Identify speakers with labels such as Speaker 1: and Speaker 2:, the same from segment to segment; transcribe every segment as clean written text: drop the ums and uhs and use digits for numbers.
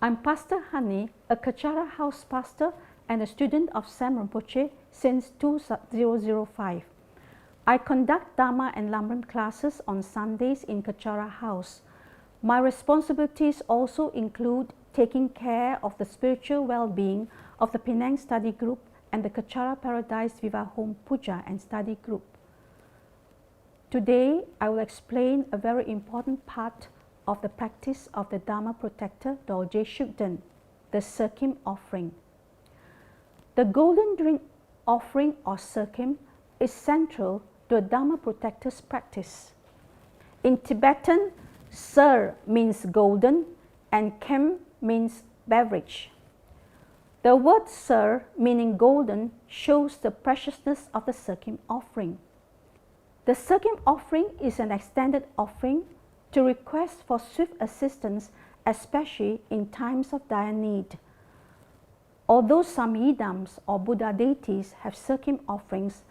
Speaker 1: I'm Pastor Hani, a Kachara house pastor and a student of Sam Rinpoche since 2005. I conduct Dharma and Lamrim classes on Sundays in Kachara house. My responsibilities also include taking care of the spiritual well-being of the Penang study group and the Kachara Paradise Viva Home Puja and study group. Today, I will explain a very important part of the practice of the Dharma protector Dorje Shugden, the Serkym offering. The golden drink offering or Serkym is central to a Dharma protector's practice. In Tibetan, Ser means golden and Kym means beverage. The word Ser, meaning golden, shows the preciousness of the Serkym offering. The Serkym offering is an extended offering to request for swift assistance, especially in times of dire need. Although some yidams or Buddha deities have Serkym offerings,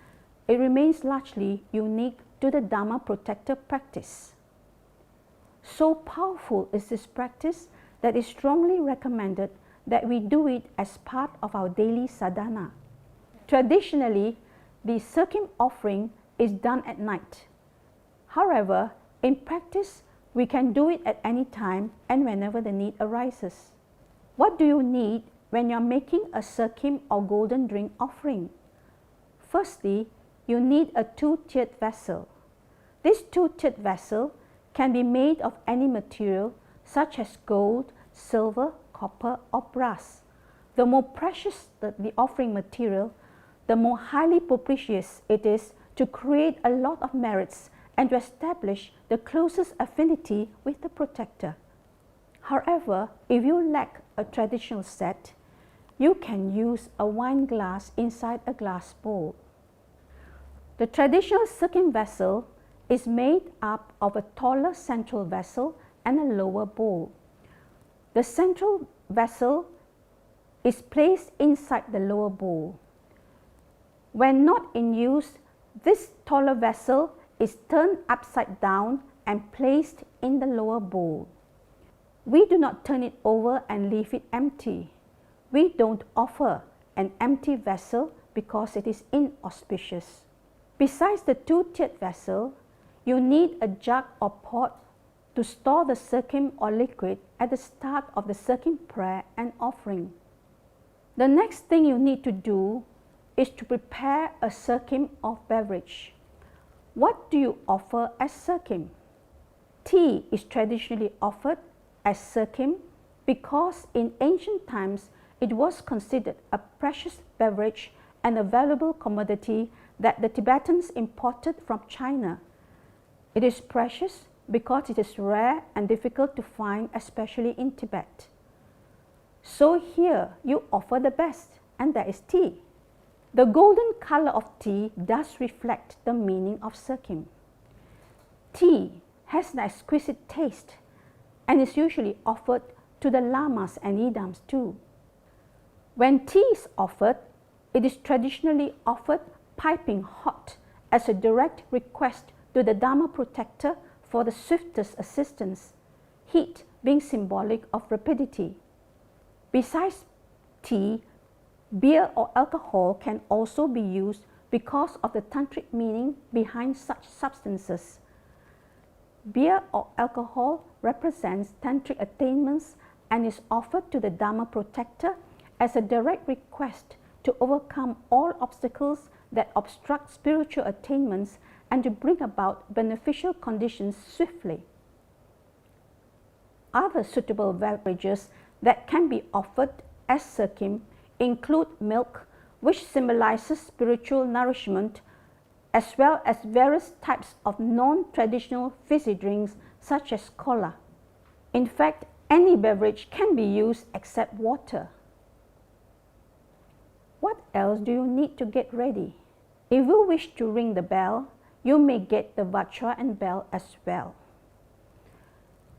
Speaker 1: it remains largely unique to the Dharma protector practice. So powerful is this practice that is strongly recommended that we do it as part of our daily sadhana. Traditionally, the Serkym offering is done at night. However, in practice, we can do it at any time and whenever the need arises. What do you need when you're making a Serkym or golden drink offering? Firstly, you need a two-tiered vessel. This two-tiered vessel can be made of any material such as gold, silver, copper, or brass. The more precious the offering material, the more highly propitious it is to create a lot of merits and to establish the closest affinity with the protector. However, if you lack a traditional set, you can use a wine glass inside a glass bowl. The traditional Serkym vessel is made up of a taller central vessel and a lower bowl. The central vessel is placed inside the lower bowl. When not in use, this taller vessel is turned upside down and placed in the lower bowl. We do not turn it over and leave it empty. We don't offer an empty vessel because it is inauspicious. Besides the two-tiered vessel, you need a jug or pot to store the Serkym or liquid at the start of the Serkym prayer and offering. The next thing you need to do is to prepare a Serkym or beverage. What do you offer as Serkym? Tea is traditionally offered as Serkym because in ancient times it was considered a precious beverage and a valuable commodity that the Tibetans imported from China. It is precious because it is rare and difficult to find, especially in Tibet. So here you offer the best, and that is tea. The golden color of tea does reflect the meaning of Serkym. Tea has an exquisite taste and is usually offered to the lamas and yidams too. When tea is offered, it is traditionally offered piping hot as a direct request to the Dharma protector for the swiftest assistance, heat being symbolic of rapidity. Besides tea, beer or alcohol can also be used because of the tantric meaning behind such substances. Beer or alcohol represents tantric attainments and is offered to the Dharma protector as a direct request to overcome all obstacles that obstruct spiritual attainments and to bring about beneficial conditions swiftly. Other suitable beverages that can be offered as Serkym include milk, which symbolizes spiritual nourishment, as well as various types of non-traditional fizzy drinks such as cola. In fact, any beverage can be used except water. What else do you need to get ready? If you wish to ring the bell, you may get the vajra and bell as well.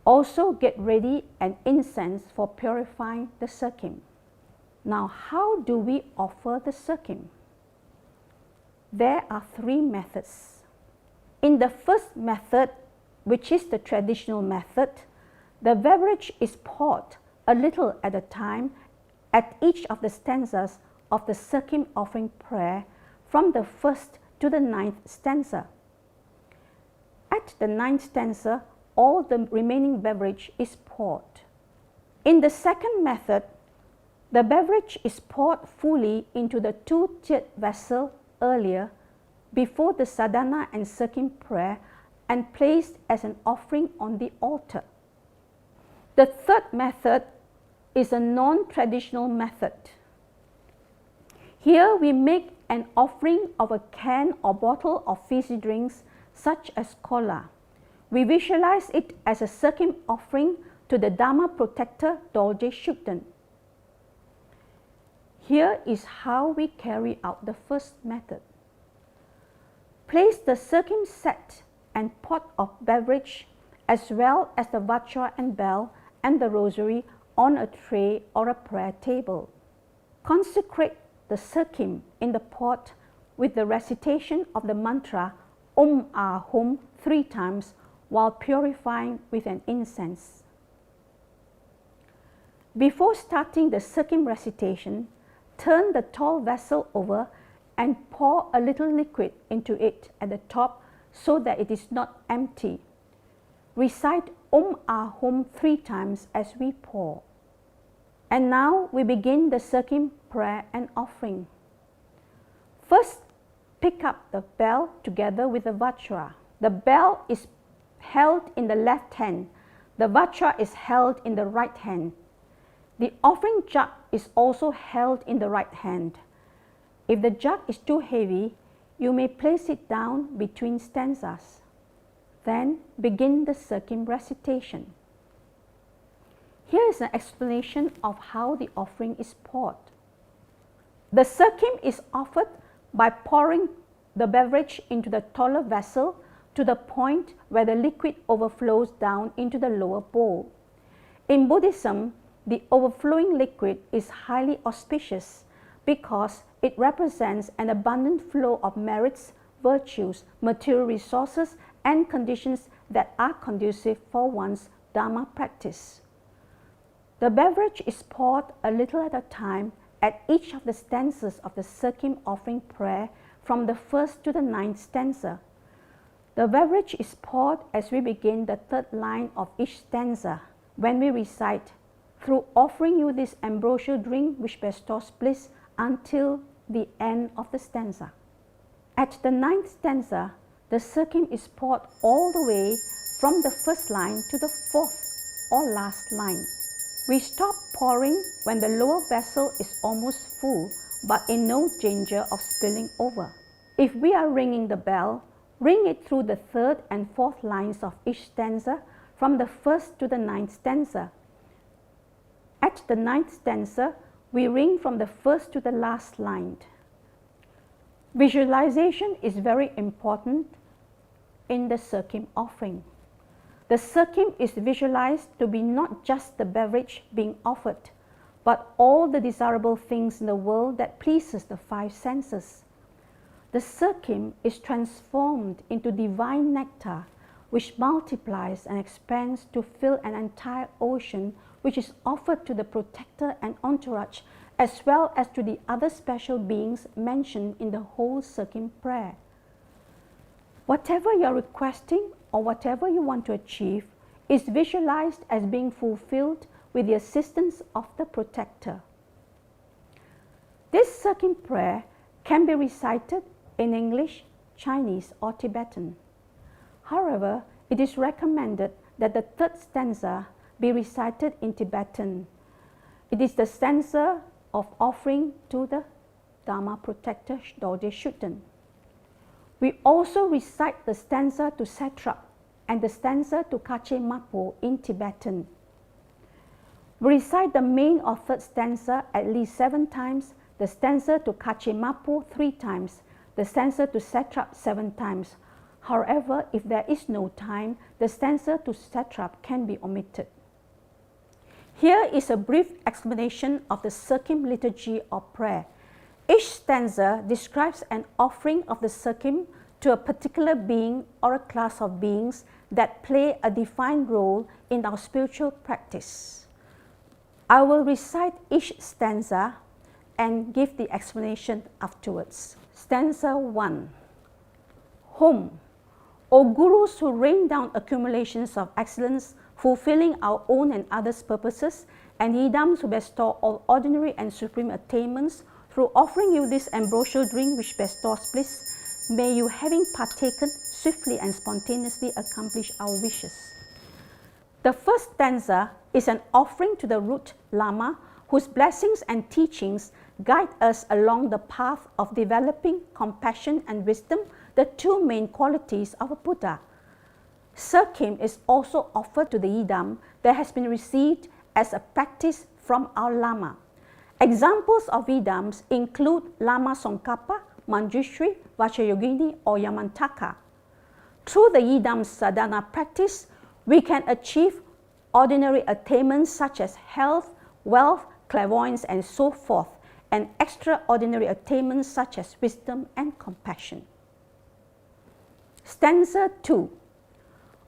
Speaker 1: Also get ready an incense for purifying the Serkym. Now, how do we offer the Serkym? There are three methods. In the first method, which is the traditional method, the beverage is poured a little at a time at each of the stanzas of the Serkym offering prayer from the 1st to the 9th stanza. At the 9th stanza, all the remaining beverage is poured. In the second method, the beverage is poured fully into the 2-tiered vessel earlier before the sadhana and Serkym prayer and placed as an offering on the altar. The third method is a non-traditional method. Here we make an offering of a can or bottle of fizzy drinks such as cola. We visualize it as a Serkym offering to the Dharma protector Dorje Shugden. Here is how we carry out the first method. Place the Serkym set and pot of beverage as well as the vajra and bell and the rosary on a tray or a prayer table. Consecrate the Serkym in the pot with the recitation of the mantra Hum 3 times while purifying with an incense. Before starting the Serkym recitation, turn the tall vessel over and pour a little liquid into it at the top so that it is not empty. Recite Hum 3 times as we pour. And now we begin the Serkym prayer and offering. First, pick up the bell together with the vajra. The bell is held in the left hand. The vajra is held in the right hand. The offering jug is also held in the right hand. If the jug is too heavy, you may place it down between stanzas. Then begin the Serkym recitation. Here is an explanation of how the offering is poured. The Serkym is offered by pouring the beverage into the taller vessel to the point where the liquid overflows down into the lower bowl. In Buddhism, the overflowing liquid is highly auspicious because it represents an abundant flow of merits, virtues, material resources, and conditions that are conducive for one's Dharma practice. The beverage is poured a little at a time at each of the stanzas of the Serkym offering prayer from the 1st to the 9th stanza. The beverage is poured as we begin the 3rd line of each stanza when we recite, "Through offering you this ambrosial drink which bestows bliss," until the end of the stanza. At the 9th stanza, the Serkym is poured all the way from the 1st line to the 4th or last line. We stop pouring when the lower vessel is almost full, but in no danger of spilling over. If we are ringing the bell, ring it through the 3rd and 4th lines of each stanza from the 1st to the 9th stanza. At the 9th stanza, we ring from the 1st to the last line. Visualization is very important in the Serkym offering. The Serkym is visualized to be not just the beverage being offered, but all the desirable things in the world that pleases the 5 senses. The Serkym is transformed into divine nectar, which multiplies and expands to fill an entire ocean, which is offered to the protector and entourage, as well as to the other special beings mentioned in the whole Serkym prayer. Whatever you are requesting or whatever you want to achieve is visualized as being fulfilled with the assistance of the protector. This Serkym prayer can be recited in English, Chinese, or Tibetan. However, it is recommended that the 3rd stanza be recited in Tibetan. It is the stanza of offering to the Dharma protector Dorje Shugden. We also recite the stanza to Satrap and the stanza to Kache Mapo in Tibetan. We recite the main or 3rd stanza at least 7 times, the stanza to Kache Mapo 3 times, the stanza to Satrap 7 times. However, if there is no time, the stanza to Satrap can be omitted. Here is a brief explanation of the Serkym liturgy or prayer. Each stanza describes an offering of the Serkym to a particular being or a class of beings that play a defined role in our spiritual practice. I will recite each stanza and give the explanation afterwards. Stanza 1. Home, O Gurus who rain down accumulations of excellence, fulfilling our own and others' purposes, and Yidams who bestow all ordinary and supreme attainments, through offering you this ambrosial drink which bestows bliss, may you, having partaken, swiftly and spontaneously accomplish our wishes. The first stanza is an offering to the root Lama, whose blessings and teachings guide us along the path of developing compassion and wisdom, the two main qualities of a Buddha. Serkym is also offered to the Yidam that has been received as a practice from our Lama. Examples of Yidams include Lama Tsongkhapa, Manjushri, Vajrayogini, or Yamantaka. Through the Yidam's sadhana practice, we can achieve ordinary attainments such as health, wealth, clairvoyance, and so forth, and extraordinary attainments such as wisdom and compassion. Stanza 2.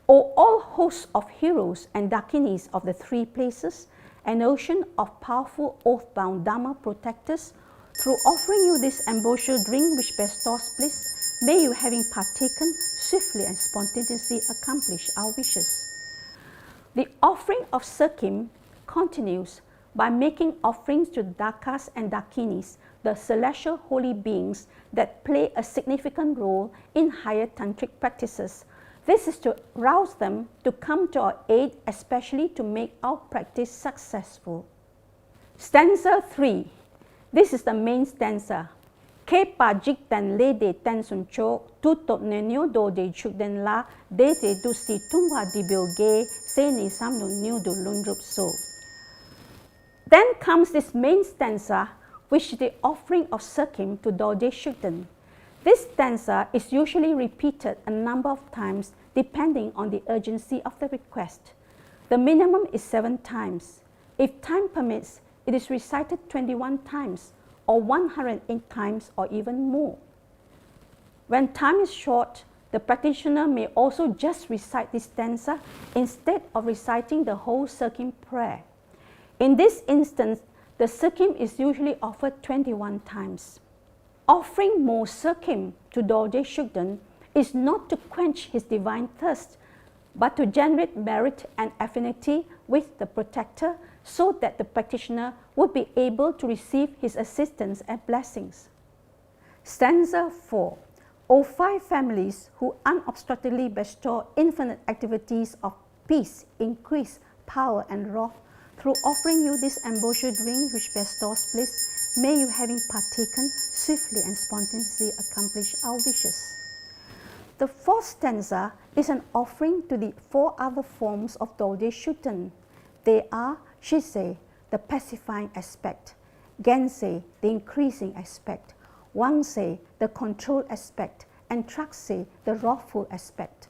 Speaker 1: O all hosts of heroes and dakinis of the three places, an ocean of powerful oath-bound Dharma protectors, through offering you this ambrosial drink which bestows bliss, may you, having partaken, swiftly and spontaneously accomplish our wishes. The offering of Serkym continues by making offerings to Dakas and Dakinis, the celestial holy beings that play a significant role in higher tantric practices. This is to rouse them to come to our aid, especially to make our practice successful. Stanza 3. This is the main stanza. Kepa jiktan lede ten suncho, tutot nenyo Dorje Shugden la, dete dusi tungwa dibyoge, se ni samnu nyu du lundrup so. Then comes this main stanza, which is the offering of Serkym to Dorje Shugden. This stanza is usually repeated a number of times depending on the urgency of the request. The minimum is 7 times. If time permits, it is recited 21 times, or 108 times, or even more. When time is short, the practitioner may also just recite this stanza instead of reciting the whole Serkym prayer. In this instance, the Serkym is usually offered 21 times. Offering more Serkym to Dorje Shugden is not to quench his divine thirst, but to generate merit and affinity with the protector so that the practitioner would be able to receive his assistance and blessings. Stanza 4. O 5 families who unobstructedly bestow infinite activities of peace, increase, power, and wrath, through offering you this ambrosial drink which bestows bliss, may you, having partaken, swiftly and spontaneously accomplish our wishes. The fourth stanza is an offering to the 4 other forms of Dorje Shugden. They are Shise, the pacifying aspect; Gense, the increasing aspect; Wangse, the controlled aspect; and Trakse, the wrathful aspect.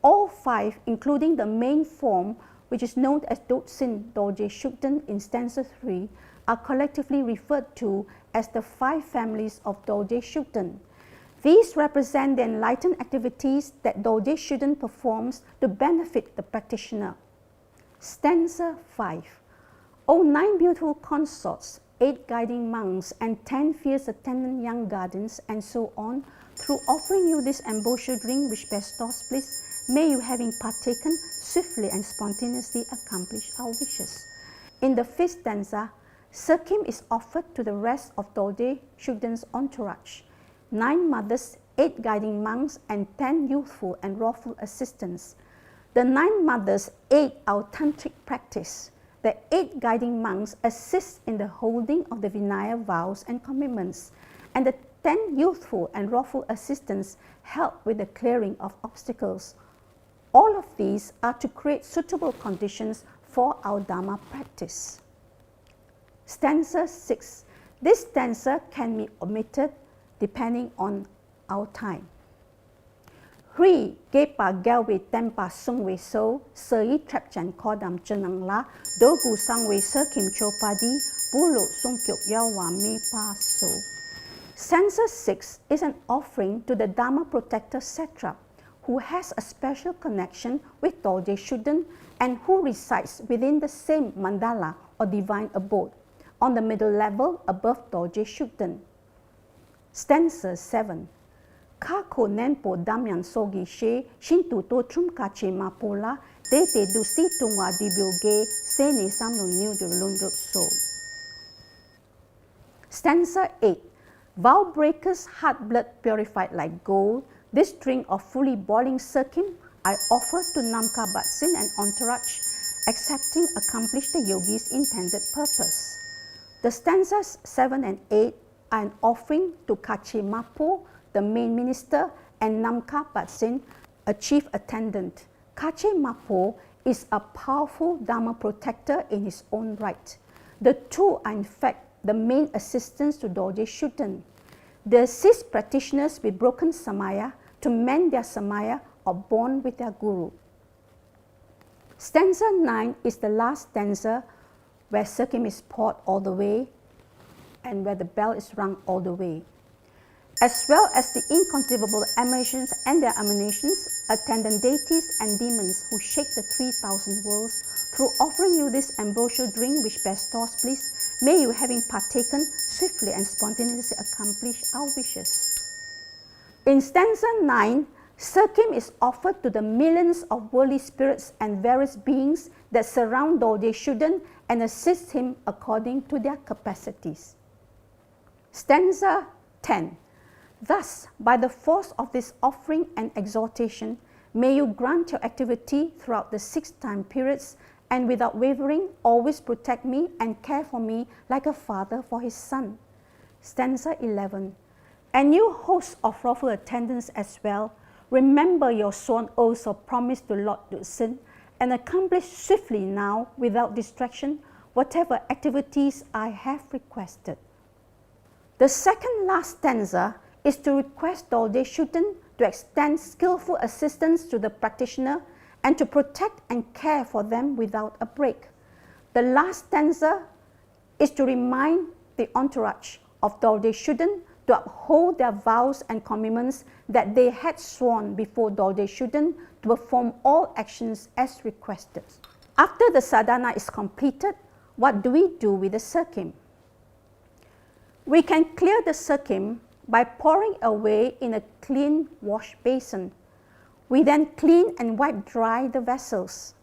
Speaker 1: All 5, including the main form, which is known as Dotsin Dorje Shugden in stanza 3, are collectively referred to as the 5 families of Dorje Shugden. These represent the enlightened activities that Dorje Shugden performs to benefit the practitioner. Stanza 5. O 9 beautiful consorts, 8 guiding monks, and 10 fierce attendant young guardians, and so on, through offering you this ambrosial drink which bestows bliss, may you, having partaken, swiftly and spontaneously accomplish our wishes. In the 5th stanza, Serkym is offered to the rest of Dorje Shugden's entourage: 9 mothers, 8 guiding monks, and 10 youthful and wrathful assistants. The 9 mothers aid our tantric practice. The 8 guiding monks assist in the holding of the Vinaya vows and commitments, and the 10 youthful and wrathful assistants help with the clearing of obstacles. All of these are to create suitable conditions for our Dharma practice. Stanza 6. This stanza can be omitted depending on our time. Hui gepa galwe tempa sungwe so, sei trapjan kodam jenang la, dogu sangwe Serkym chopadi, bulo sungkyok yawa me pa so. Stanza 6 is an offering to the Dharma protector satrap, who has a special connection with Dorje Shugden and who resides within the same mandala or divine abode, on the middle level above Dorje Shugden. Stanza 7. Kako nenpo damyan sogi she, shintu to trum kache mapola, te te du si tungwa dibyoge, se ne samno new de lundrup so. Stanza 8. Vow breakers, heart blood purified like gold, this drink of fully boiling Serkym I offer to Namkha Batsin and entourage, accepting accomplish the yogi's intended purpose. The stanzas 7 and 8 are an offering to Kache Mapo, the main minister, and Namkha Batsin, a chief attendant. Kache Mapo is a powerful Dharma protector in his own right. The two are in fact the main assistants to Dorje Shugden. They assist practitioners with broken samaya to mend their samaya or bond with their guru. Stanza 9 is the last stanza where Serkym is poured all the way and where the bell is rung all the way. As well as the inconceivable emanations and their emanations, attendant deities and demons who shake the 3,000 worlds, through offering you this ambrosial drink which bestows bliss, may you, having partaken, swiftly and spontaneously accomplish our wishes. In stanza 9, Serkym is offered to the millions of worldly spirits and various beings that surround Dorje Shugden and assist him according to their capacities. Stanza 10. Thus, by the force of this offering and exhortation, may you grant your activity throughout the 6 time periods and without wavering always protect me and care for me like a father for his son. Stanza 11. And you hosts of lawful attendants as well, remember your sworn oaths of promise to Lord Dorje and accomplish swiftly now, without distraction, whatever activities I have requested. The second last stanza is to request Dorje Shugden to extend skillful assistance to the practitioner and to protect and care for them without a break. The last stanza is to remind the entourage of Dorje Shugden to uphold their vows and commitments that they had sworn before Dorje Shugden to perform all actions as requested. After the sadhana is completed, what do we do with the Serkym? We can clear the Serkym by pouring away in a clean wash basin. We then clean and wipe dry the vessels.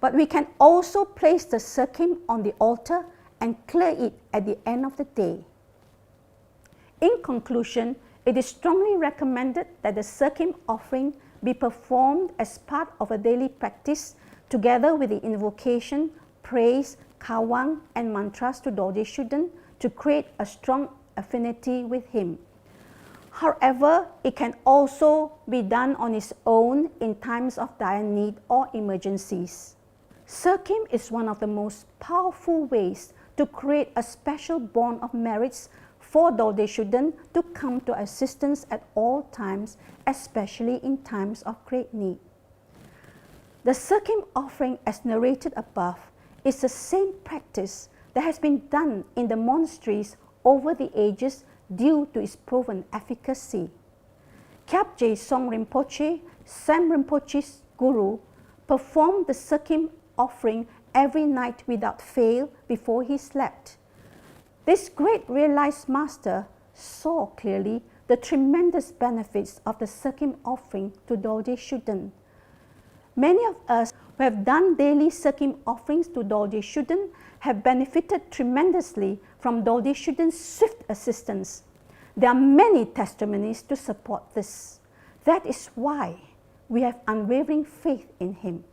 Speaker 1: But we can also place the Serkym on the altar and clear it at the end of the day. In conclusion, it is strongly recommended that the Serkym offering be performed as part of a daily practice together with the invocation, praise, kawang and mantras to Dorje Shugden to create a strong affinity with him. However, it can also be done on its own in times of dire need or emergencies. Serkym is one of the most powerful ways to create a special bond of merits for Dorje Shugden to come to assistance at all times, especially in times of great need. The Serkym offering, as narrated above, is the same practice that has been done in the monasteries over the ages due to its proven efficacy. Kyabje Song Rinpoche, Sam Rinpoche's guru, performed the Serkym offering every night without fail before he slept. This great realized master saw clearly the tremendous benefits of the Serkym offering to Dorje Shugden. Many of us who have done daily Serkym offerings to Dorje Shugden have benefited tremendously from Dorje Shugden's swift assistance. There are many testimonies to support this. That is why we have unwavering faith in him.